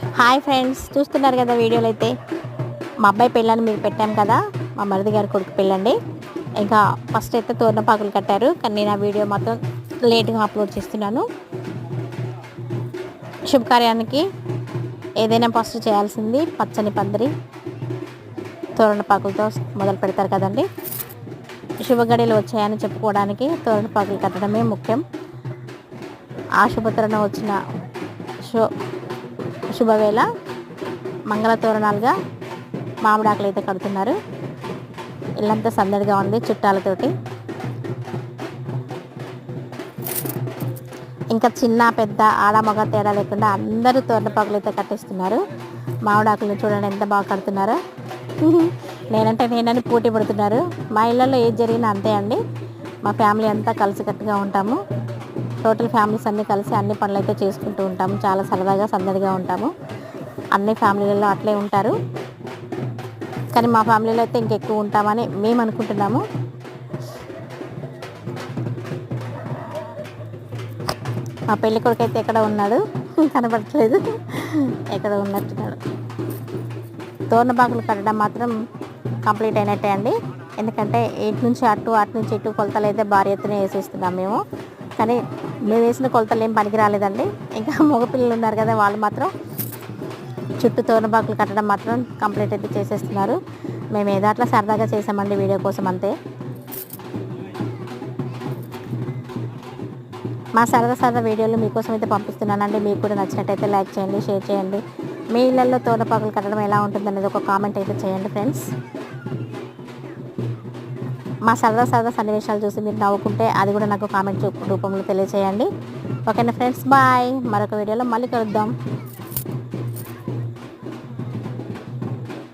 Hi friends, చూస్తున్నారు కదా వీడియోలో అయితే మా అబ్బాయి పెళ్ళని మీరు పెట్టాం కదా, మా మరిది గారి కొడుకు పెళ్ళండి. ఇంకా ఫస్ట్ అయితే తోరణపాకులు కట్టారు, కానీ నేను ఆ వీడియో మాత్రం లేట్గా అప్లోడ్ చేస్తున్నాను. శుభకార్యానికి ఏదైనా ఫస్ట్ చేయాల్సింది పచ్చని పందిరి తోరణపాకులతో మొదలు పెడతారు కదండి. శుభగడియలు వచ్చాయని చెప్పుకోవడానికి తోరణపాకులు కట్టడమే ముఖ్యం. ఆ శుభతరుణం వచ్చిన శుభవేళ మంగళ తోరణాలుగా మామిడాకులు అయితే కడుతున్నారు. ఇల్లంతా సందడిగా ఉంది చుట్టాలతోటి. ఇంకా చిన్న పెద్ద ఆడ మగ తేడా లేకుండా అందరూ తోరణపాకులు అయితే కట్టిస్తున్నారు. మామిడాకులను చూడండి ఎంత బాగా కడుతున్నారో. నేనని పోటీ పడుతున్నారు. మా ఇళ్ళల్లో ఏది జరిగినా అంతే అండి. మా ఫ్యామిలీ అంతా కలిసికట్టుగా ఉంటాము. టోటల్ ఫ్యామిలీస్ అన్నీ కలిసి అన్ని పనులు అయితే చేసుకుంటూ ఉంటాము. చాలా సరదాగా సందడిగా ఉంటాము. అన్ని ఫ్యామిలీలలో అట్లే ఉంటారు, కానీ మా ఫ్యామిలీలో అయితే ఇంకెక్కువ ఉంటామని మేము అనుకుంటున్నాము. మా పెళ్ళి కొడుకు అయితే ఎక్కడ ఉన్నాడు, కనపడట్లేదు, ఎక్కడ ఉన్నట్టున్నాడు. తోరణపాకులు కట్టడం మాత్రం కంప్లీట్ అయినట్టే అండి. ఎందుకంటే ఇటు నుంచి అటు ఇటు కొలతలు అయితే భారీ ఎత్తున వేసేస్తున్నాం మేము. కానీ మేము వేసిన కొలతలు ఏం పనికి రాలేదండి. ఇంకా మగపిల్లలు ఉన్నారు కదా, వాళ్ళు మాత్రం చుట్టూ తోరణపాకులు కట్టడం మాత్రం కంప్లీట్ అయితే చేసేస్తున్నారు. మేము ఏదో అట్లా సరదాగా చేసామండి, వీడియో కోసం అంతే. మా సరదా వీడియోలు మీకోసం అయితే పంపిస్తున్నానండి. మీకు కూడా నచ్చినట్టయితే లైక్ చేయండి, షేర్ చేయండి. మీ ఇళ్ళల్లో తోరణపాకులు కట్టడం ఎలా ఉంటుందనేది ఒక కామెంట్ అయితే చేయండి ఫ్రెండ్స్. మా సరదా సన్నివేశాలు చూసి మీరు నవ్వుకుంటే అది కూడా నాకు కామెంట్ రూపంలో తెలియజేయండి. ఓకేనా ఫ్రెండ్స్, బాయ్. మరొక వీడియోలో మళ్ళీ కలుద్దాం.